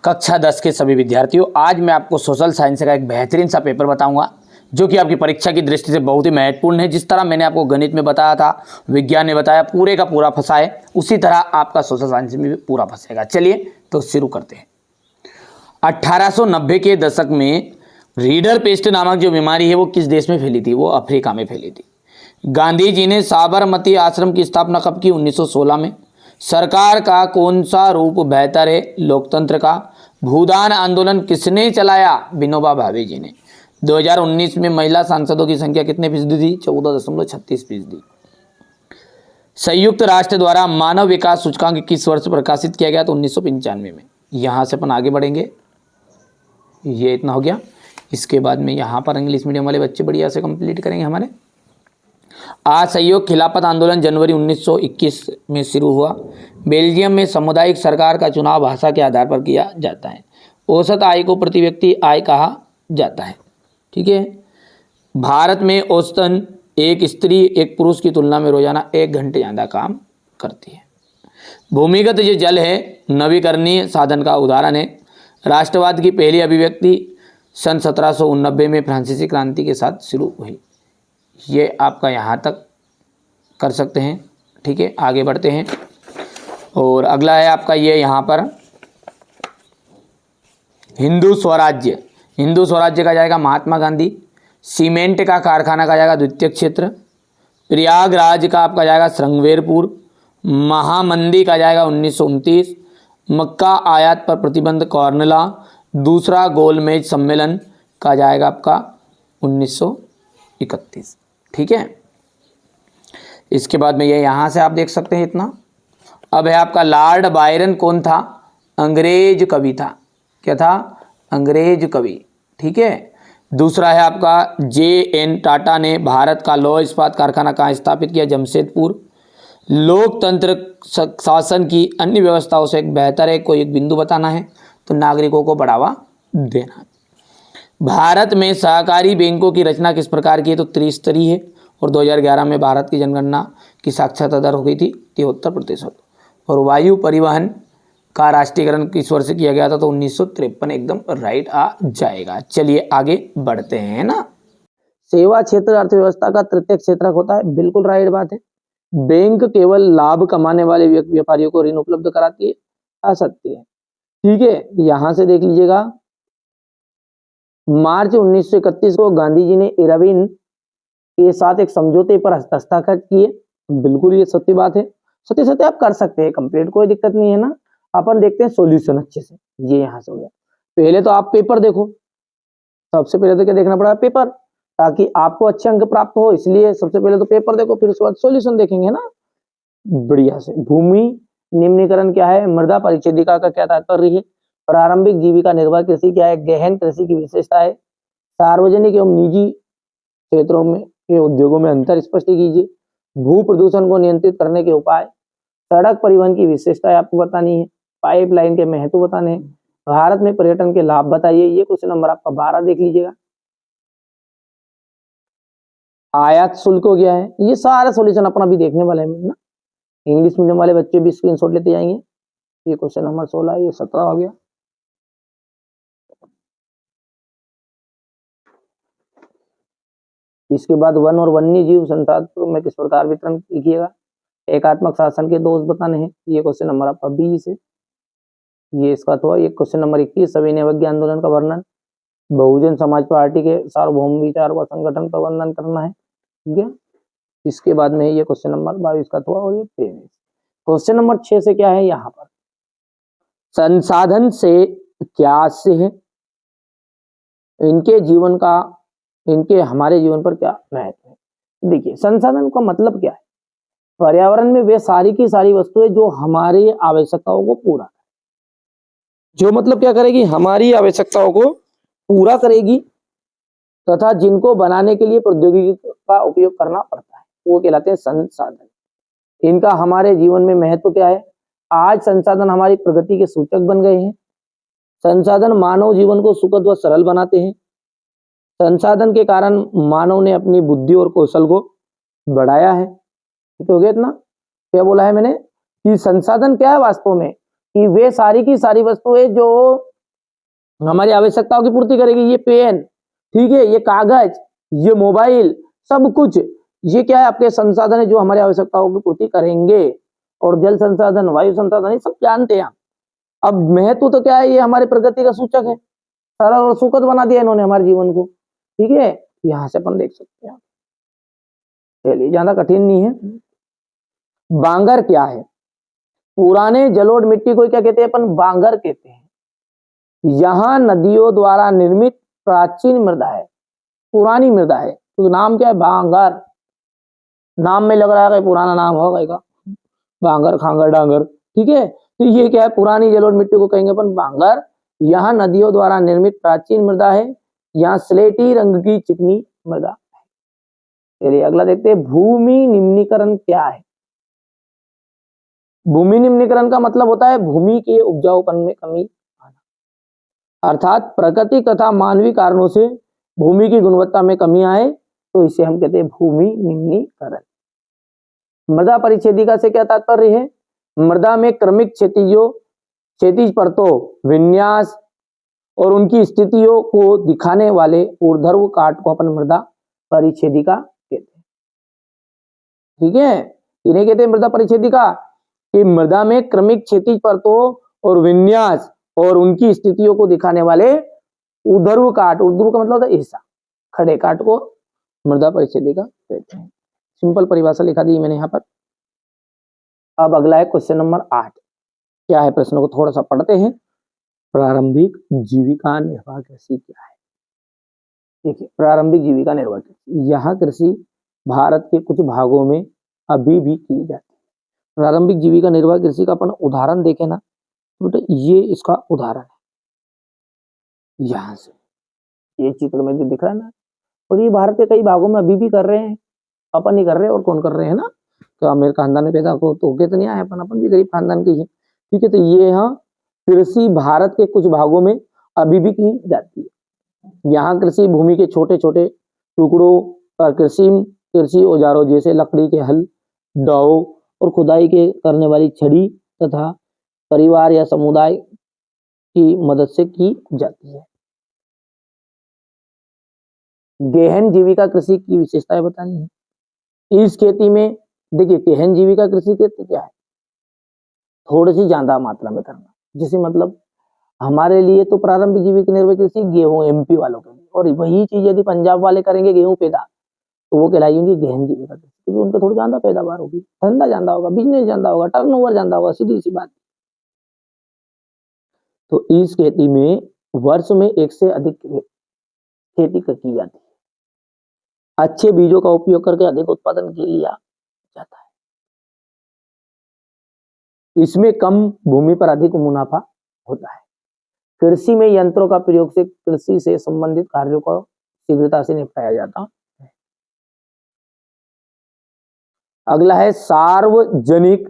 कक्षा 10 के सभी विद्यार्थियों, आज मैं आपको सोशल साइंस का एक बेहतरीन सा पेपर बताऊंगा जो कि आपकी परीक्षा की दृष्टि से बहुत ही महत्वपूर्ण है। जिस तरह मैंने आपको गणित में बताया था, विज्ञान में बताया, पूरे का पूरा फंसा है, उसी तरह आपका सोशल साइंस में भी पूरा फंसेगा। चलिए तो शुरू करते हैं। 1890 के दशक में रीडर पेस्ट नामक जो बीमारी है वो किस देश में फैली थी? वो अफ्रीका में फैली थी। गांधी जी ने साबरमती आश्रम की स्थापना कब की? 1916 में। सरकार का कौन सा रूप बेहतर है? लोकतंत्र का। भूदान आंदोलन किसने चलाया? विनोबा भावे जी ने। 2019 में महिला सांसदों की संख्या कितने फीसदी थी? 14.36%। संयुक्त राष्ट्र द्वारा मानव विकास सूचकांक किस वर्ष प्रकाशित किया गया? तो 1995 में। यहाँ से अपन आगे बढ़ेंगे। ये इतना हो गया। इसके बाद में यहाँ पर इंग्लिश मीडियम वाले बच्चे बढ़िया से कंप्लीट करेंगे हमारे। असहयोग खिलाफत आंदोलन जनवरी 1921 में शुरू हुआ। बेल्जियम में सामुदायिक सरकार का चुनाव भाषा के आधार पर किया जाता है। औसत आय को प्रति व्यक्ति आय कहा जाता है। ठीक है। भारत में औसतन एक स्त्री एक पुरुष की तुलना में रोजाना 1 घंटे ज़्यादा काम करती है। भूमिगत जो जल है नवीकरणीय साधन का उदाहरण है। राष्ट्रवाद की पहली अभिव्यक्ति सन 1789 में फ्रांसीसी क्रांति के साथ शुरू हुई। ये आपका यहाँ तक कर सकते हैं। ठीक है, आगे बढ़ते हैं। और अगला है आपका ये यहाँ पर हिंदू स्वराज्य। हिंदू स्वराज्य का जाएगा महात्मा गांधी। सीमेंट का कारखाना का जाएगा द्वितीय क्षेत्र। प्रयागराज का आपका जाएगा श्रृंगवेरपुर। महामंदी का जाएगा 1929। मक्का आयात पर प्रतिबंध कॉर्नला। दूसरा गोलमेज सम्मेलन का जाएगा आपका 1931। ठीक है। इसके बाद में ये यहाँ से आप देख सकते हैं इतना। अब है आपका लॉर्ड बायरन कौन था? अंग्रेज कवि था। क्या था? अंग्रेज कवि। ठीक है। दूसरा है आपका JN टाटा ने भारत का लौह इस्पात कारखाना कहाँ स्थापित किया? जमशेदपुर। लोकतंत्र शासन की अन्य व्यवस्थाओं से एक बेहतर है, कोई एक बिंदु बताना है तो नागरिकों को बढ़ावा देना। भारत में सहकारी बैंकों की रचना किस प्रकार की है? तो त्रिस्तरीय है। और 2011 में भारत की जनगणना की साक्षरता दर हो गई थी 73%। और वायु परिवहन का राष्ट्रीयकरण किस वर्ष किया गया था? तो 1953। एकदम राइट आ जाएगा। चलिए आगे बढ़ते हैं ना। सेवा क्षेत्र अर्थव्यवस्था का तृतीय क्षेत्रक होता है। बिल्कुल राइट बात है। बैंक केवल लाभ कमाने वाले व्यापारियों को ऋण उपलब्ध कराती है, असत्य है। ठीक है। यहां से देख लीजिएगा, मार्च 1931 को गांधी जी ने इरविन के साथ एक समझौते पर हस्ताक्षर किए। बिल्कुल ये सत्य बात है। सत्य सत्य आप कर सकते हैं कंप्लीट, कोई दिक्कत नहीं है ना। अपन देखते हैं सॉल्यूशन अच्छे से। ये यहाँ से हो गया। पहले तो आप पेपर देखो। सबसे पहले तो क्या देखना पड़ा? पेपर, ताकि आपको अच्छे अंक प्राप्त हो। इसलिए सबसे पहले तो पेपर देखो, फिर उसके बाद सॉल्यूशन देखेंगे ना बढ़िया से। भूमि निम्नीकरण क्या है? मृदा परिच्छेदिका का क्या तात्पर्य है? प्रारंभिक जीविका निर्भर कृषि क्या है? गहन कृषि की विशेषता है। सार्वजनिक एवं निजी क्षेत्रों में के उद्योगों में अंतर स्पष्ट कीजिए। भू प्रदूषण को नियंत्रित करने के उपाय। सड़क परिवहन की विशेषताएं आपको बतानी है। पाइपलाइन के महत्व बताने हैं। भारत में पर्यटन के लाभ बताइए। ये क्वेश्चन नंबर आपका 12 देख लीजिएगा। आयात शुल्क हो गया है। ये सारा सॉल्यूशन अपना भी देखने वाले हैं ना। इंग्लिश मीडियम वाले बच्चे भी स्क्रीनशॉट लेते जाएंगे। ये क्वेश्चन नंबर 16, ये 17 हो गया। इसके बाद वन और वन्य जीव संसाधन में किस प्रकार वितरण कीजिएगा। एकात्मक शासन के दोष बताने हैं। ये क्वेश्चन नंबर आपका 20 है। ये इसका तो ये क्वेश्चन नंबर 21, सविनय अवज्ञा आंदोलन का वर्णन। बहुजन समाज पार्टी के सार्वभौम विचार व संगठन का वर्णन करना है। ठीक है। इसके बाद में ये क्वेश्चन नंबर 22 का तो और ये 23। क्वेश्चन नंबर 6 से क्या है? यहाँ पर संसाधन से क्या आशय है? इनके जीवन का, इनके हमारे जीवन पर क्या महत्व है? देखिए, संसाधन का मतलब क्या है? पर्यावरण में वे सारी की सारी वस्तुएं जो हमारी आवश्यकताओं को पूरा, जो मतलब क्या करेगी? हमारी आवश्यकताओं को पूरा करेगी तथा जिनको बनाने के लिए प्रौद्योगिकी का उपयोग करना पड़ता है, वो कहलाते हैं संसाधन। इनका हमारे जीवन में महत्व क्या है? आज संसाधन हमारी प्रगति के सूचक बन गए हैं। संसाधन मानव जीवन को सुखद व सरल बनाते हैं। संसाधन के कारण मानव ने अपनी बुद्धि और कौशल को बढ़ाया है। ठीक हो गया इतना? क्या बोला है मैंने कि संसाधन क्या है वास्तव में? कि वे सारी की सारी वस्तुएं जो हमारी आवश्यकताओं की पूर्ति करेगी। ये पेन, ठीक है, ये कागज, ये मोबाइल, सब कुछ ये क्या है, आपके संसाधन है जो हमारी आवश्यकताओं की पूर्ति करेंगे। और जल संसाधन, वायु संसाधन, ये सब जानते हैं। अब महत्व तो क्या है, ये हमारी प्रगति का सूचक है। सरल और सुखद बना दिया इन्होंने हमारे जीवन को, ठीक है। यहां से अपन देख सकते हैं, चलिए ज्यादा कठिन नहीं है। बांगर क्या है? पुराने जलोढ़ मिट्टी को क्या कहते हैं अपन? बांगर कहते हैं। यहां नदियों द्वारा निर्मित प्राचीन मृदा है, पुरानी मृदा है, तो नाम क्या है? बांगर। नाम में लग रहा है कि पुराना नाम होगा, बांगर, खांगर, डांगर, ठीक है। तो ये क्या है? पुरानी जलोढ़ मिट्टी को कहेंगे अपन बांगर। यहाँ नदियों द्वारा निर्मित प्राचीन मृदा है। यहाँ स्लेटी रंग की चिकनी मृदा है। चलिए अगला देखते हैं, भूमि निम्नीकरण क्या है? भूमि निम्नीकरण का मतलब होता है भूमि के उपजाऊपन में कमी आना, अर्थात प्रकृति तथा मानवीय कारणों से भूमि की गुणवत्ता में कमी आए तो इसे हम कहते हैं भूमि निम्नीकरण। मृदा परिच्छेदिका से क्या तात्पर्य है? मृदा में क्रमिक क्षैतिज परतों, विन्यास और उनकी स्थितियों को दिखाने वाले ऊर्ध्व काट को अपन मृदा परिच्छेदिका कहते हैं, ठीक है। इन्हें कहते हैं मृदा परिच्छेदिका। कि मृदा में क्रमिक क्षैतिज परतों और विन्यास और उनकी स्थितियों को दिखाने वाले ऊर्ध्व काट, ऊर्ध्व का मतलब होता है हिस्सा, खड़े काट को मृदा परिच्छेदिका कहते हैं। सिंपल परिभाषा लिखा दी मैंने यहाँ पर। अब अगला है क्वेश्चन नंबर 8। क्या है प्रश्न को थोड़ा सा पढ़ते हैं। प्रारंभिक जीविका निर्वाह कृषि क्या है? देखिए, प्रारंभिक जीविका निर्वाह कृषि, यहाँ कृषि भारत के कुछ भागों में अभी भी की जाती है। प्रारंभिक जीविका निर्वाह कृषि का अपन उदाहरण देखें ना, तो ये इसका उदाहरण है। यहाँ से ये चित्र में जो दिख रहा है ना, और ये भारत के कई भागों में अभी भी कर रहे हैं। अपन नहीं कर रहे और कौन कर रहे हैं ना? तो मेरे खानदान में पैदा हो तो के तो नहीं आए अपन भी गरीब खानदान के ही, ठीक है। तो ये यहाँ कृषि भारत के कुछ भागों में अभी भी की जाती है। यहाँ कृषि भूमि के छोटे छोटे टुकड़ों पर कृषि औजारों जैसे लकड़ी के हल, दाव और खुदाई के करने वाली छड़ी तथा परिवार या समुदाय की मदद से की जाती है। गहन जीविका कृषि की विशेषताएं बतानी है। इस खेती में देखिए, गहन जीविका कृषि खेती क्या है? थोड़ी सी ज्यादा मात्रा में करना, जिसे मतलब हमारे लिए तो प्रारंभिक जीविका निर्वाह कृषि गेहूं एमपी वालों के लिए, और वही चीज यदि पंजाब वाले करेंगे गेहूं पैदा, तो वो कहलाएंगे गहन जीविका कृषि, क्योंकि उनका थोड़ी ज्यादा पैदावार होगी, धंधा ज्यादा होगा, बिजनेस ज्यादा होगा, टर्नओवर ज्यादा होगा, सीधी सी बात। तो इस खेती में वर्ष में एक से अधिक खेती की जाती है। अच्छे बीजों का उपयोग करके अधिक उत्पादन के लिया जाता है। इसमें कम भूमि पर अधिक मुनाफा होता है। कृषि में यंत्रों का प्रयोग से कृषि से संबंधित कार्यों को शीघ्रता से निपटाया जाता है। अगला है सार्वजनिक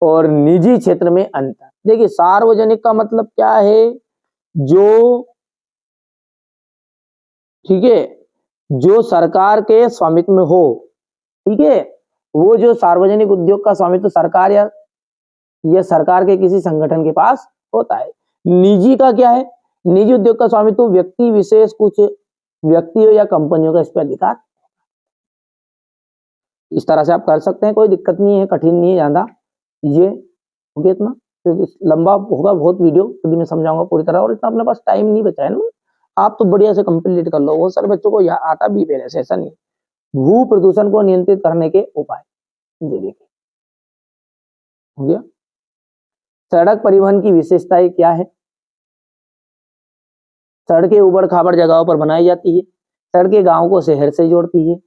और निजी क्षेत्र में अंतर। देखिए, सार्वजनिक का मतलब क्या है? जो, ठीक है, जो सरकार के स्वामित्व में हो, ठीक है, वो जो सार्वजनिक उद्योग का स्वामित्व सरकार या सरकार के किसी संगठन के पास होता है। निजी का क्या है? निजी उद्योग का स्वामित्व व्यक्ति विशेष, कुछ व्यक्तियों या कंपनियों का इस पर अधिकार। इस तरह से आप कर सकते हैं, कोई दिक्कत नहीं है, कठिन नहीं है ज्यादा। ये हो गया इतना, क्योंकि लंबा होगा बहुत वीडियो, यदि मैं समझाऊंगा पूरी तरह, और इतना अपने पास टाइम नहीं बचा है ना। आप तो बढ़िया से कंप्लीट कर लो, बहुत सारे बच्चों को आता भी पहले से, ऐसा नहीं। भू प्रदूषण को नियंत्रित करने के उपाय, ये देखिए, हो गया। सड़क परिवहन की विशेषताएं क्या है? सड़कें उबड़ खाबड़ जगहों पर बनाई जाती है। सड़कें गांव को शहर से जोड़ती है।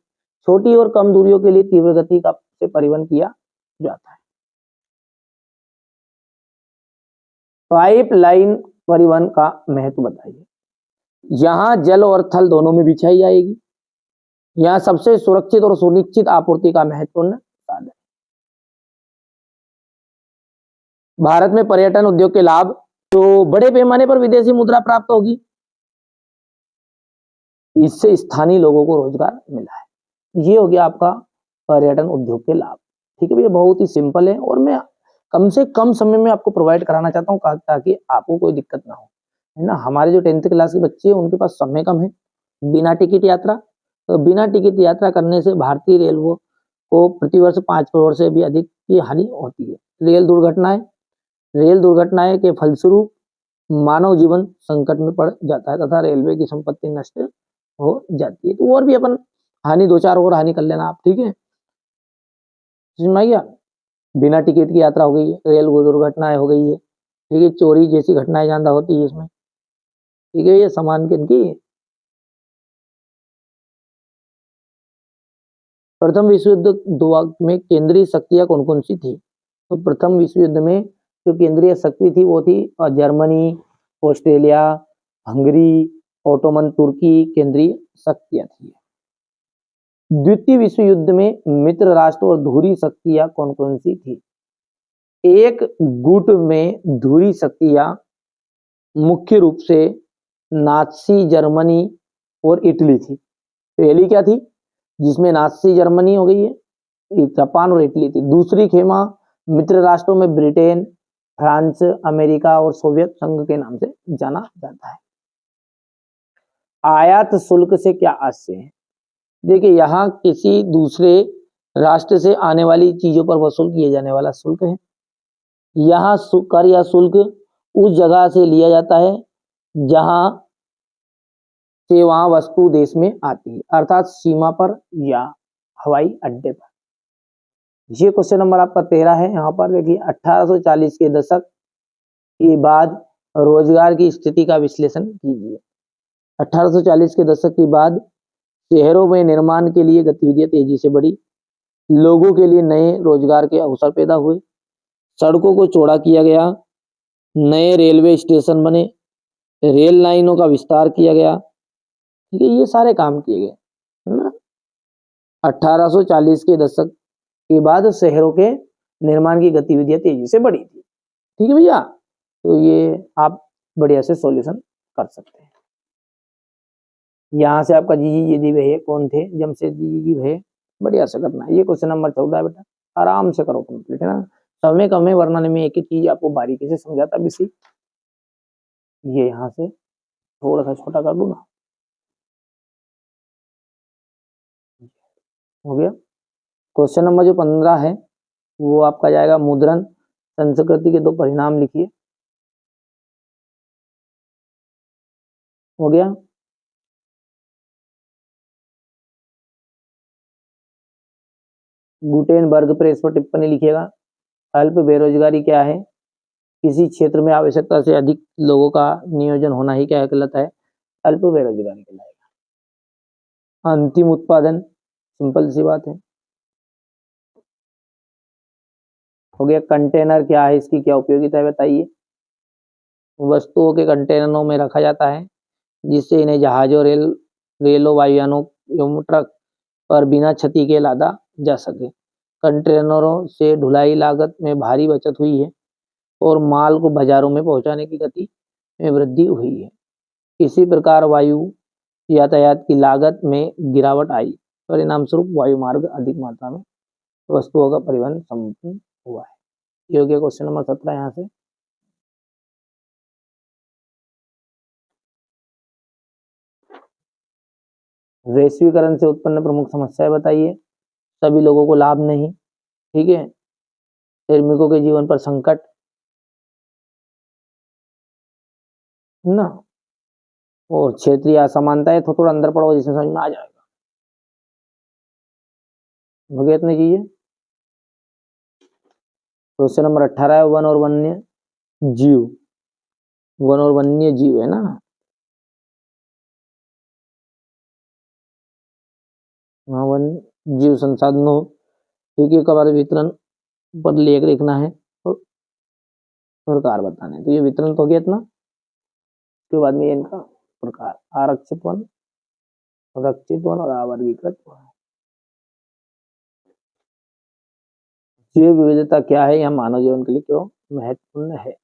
छोटी और कम दूरियों के लिए तीव्र गति का से परिवहन किया जाता है। पाइपलाइन परिवहन का महत्व बताइए। यहाँ जल और थल दोनों में बिछाई जाएगी। यहाँ सबसे सुरक्षित और सुनिश्चित आपूर्ति का महत्वपूर्ण साधन। भारत में पर्यटन उद्योग के लाभ, तो बड़े पैमाने पर विदेशी मुद्रा प्राप्त होगी, इससे स्थानीय लोगों को रोजगार मिला है। ये हो गया आपका पर्यटन उद्योग के लाभ, ठीक है भैया। बहुत ही सिंपल है और मैं कम से कम समय में आपको प्रोवाइड कराना चाहता हूँ ताकि आपको कोई दिक्कत ना हो। है ना। हमारे जो 10th क्लास के बच्चे हैं उनके पास समय कम है, बिना टिकट यात्रा, तो बिना टिकट यात्रा करने से भारतीय रेलवे को प्रतिवर्ष 5 करोड़ से भी अधिक की हानि होती है। रेल दुर्घटनाएं के फलस्वरूप मानव जीवन संकट में पड़ जाता है तथा रेलवे की संपत्ति नष्ट हो जाती है। तो और भी अपन हानि 2-4 और हानि कर लेना आप, ठीक है। समझ में आ गया। बिना टिकट की यात्रा हो गई है, रेल दुर्घटनाएं हो गई है, ठीक है, चोरी जैसी घटनाएं ज्यादा होती है इसमें, ठीक है। ये समान किनकी, प्रथम विश्व युद्ध में केंद्रीय शक्तियां कौन कौन सी थी। तो प्रथम विश्व युद्ध में जो केंद्रीय शक्ति थी वो थी जर्मनी, ऑस्ट्रेलिया, हंगरी, ओटोमन तुर्की केंद्रीय शक्तियां थी। द्वितीय विश्व युद्ध में मित्र राष्ट्र और धुरी शक्तियां कौन कौन सी थी। एक गुट में धुरी शक्तियां मुख्य रूप से नाजी जर्मनी और इटली थी। पहली क्या थी, जिसमें नाजी जर्मनी हो गई है, जापान और इटली थी। दूसरी खेमा मित्र राष्ट्रों में ब्रिटेन, फ्रांस, अमेरिका और सोवियत संघ के नाम से जाना जाता है। आयात शुल्क से क्या आशय है। देखिए, यहाँ किसी दूसरे राष्ट्र से आने वाली चीजों पर वसूल किए जाने वाला शुल्क है। यहाँ कर या शुल्क उस जगह से लिया जाता है जहां से वहां वस्तु देश में आती है, अर्थात सीमा पर या हवाई अड्डे पर। ये क्वेश्चन नंबर आपका 13 है। यहाँ पर देखिए, 1840 के दशक के बाद रोजगार की स्थिति का विश्लेषण कीजिए। 1840 के दशक के बाद शहरों में निर्माण के लिए गतिविधियां तेजी से बढ़ी, लोगों के लिए नए रोजगार के अवसर पैदा हुए, सड़कों को चौड़ा किया गया, नए रेलवे स्टेशन बने, रेल लाइनों का विस्तार किया गया, ठीक है। ये सारे काम किए गए, है ना। 1840 के दशक के बाद शहरों के निर्माण की गतिविधियां तेजी से बढ़ी थी, ठीक है भैया। तो ये आप बढ़िया से सॉल्यूशन कर सकते हैं। यहाँ से आपका जी भैया कौन थे, जमशेदजी जी भैया, बढ़िया से करना है। ये क्वेश्चन नंबर 14 है बेटा, आराम से करो कंप्लीट, है ना। समय कम है वरना मैं एक एक चीज आपको बारीकी से समझाता भी सी। ये यहाँ से थोड़ा सा छोटा कर दूंगा, हो गया। क्वेश्चन नंबर जो 15 है वो आपका जाएगा मुद्रण संस्कृति के 2 परिणाम लिखिए, हो गया। गुटेनबर्ग प्रेस पर टिप्पणी लिखिएगा। अल्प बेरोजगारी क्या है, किसी क्षेत्र में आवश्यकता से अधिक लोगों का नियोजन होना ही क्या कहलाता है, अल्प बेरोजगारी कहलाएगा। अंतिम उत्पादन, सिंपल सी बात है, हो गया। कंटेनर क्या है, इसकी क्या उपयोगिता है बताइए। वस्तुओं के कंटेनरों में रखा जाता है जिससे इन्हें जहाजों, रेलों, वायुयानों एवं ट्रक पर बिना क्षति के लादा जा सके। कंटेनरों से ढुलाई लागत में भारी बचत हुई है और माल को बाजारों में पहुंचाने की गति में वृद्धि हुई है। इसी प्रकार वायु यातायात की लागत में गिरावट आई, परिणाम स्वरूप वायु मार्ग अधिक मात्रा में वस्तुओं का परिवहन संभव हुआ है। ये हो गया क्वेश्चन नंबर 17। यहाँ से वैश्वीकरण से उत्पन्न प्रमुख समस्याएं बताइए। सभी लोगों को लाभ नहीं, ठीक है। श्रमिकों के जीवन पर संकट, ना, और क्षेत्रीय असमानताएं। थोड़ा अंदर पढ़ो जिसमें समझ में आ जाएगा, हो गया इतनी चीजें। क्वेश्चन नंबर 18 है वन और वन्य जीव, वन और वन्य जीव, है ना। हाँ, वन जीव संसाधनों, ठीक है, का वितरण पर लेख लिखना है और प्रकार बताने। तो ये वितरण तो हो गया इतना, उसके बाद में इनका प्रकार, आरक्षित वन, संरक्षित वन और अवर्गीकृत वन। जैव विविधता क्या है, यह मानव जीवन के लिए क्यों महत्वपूर्ण है।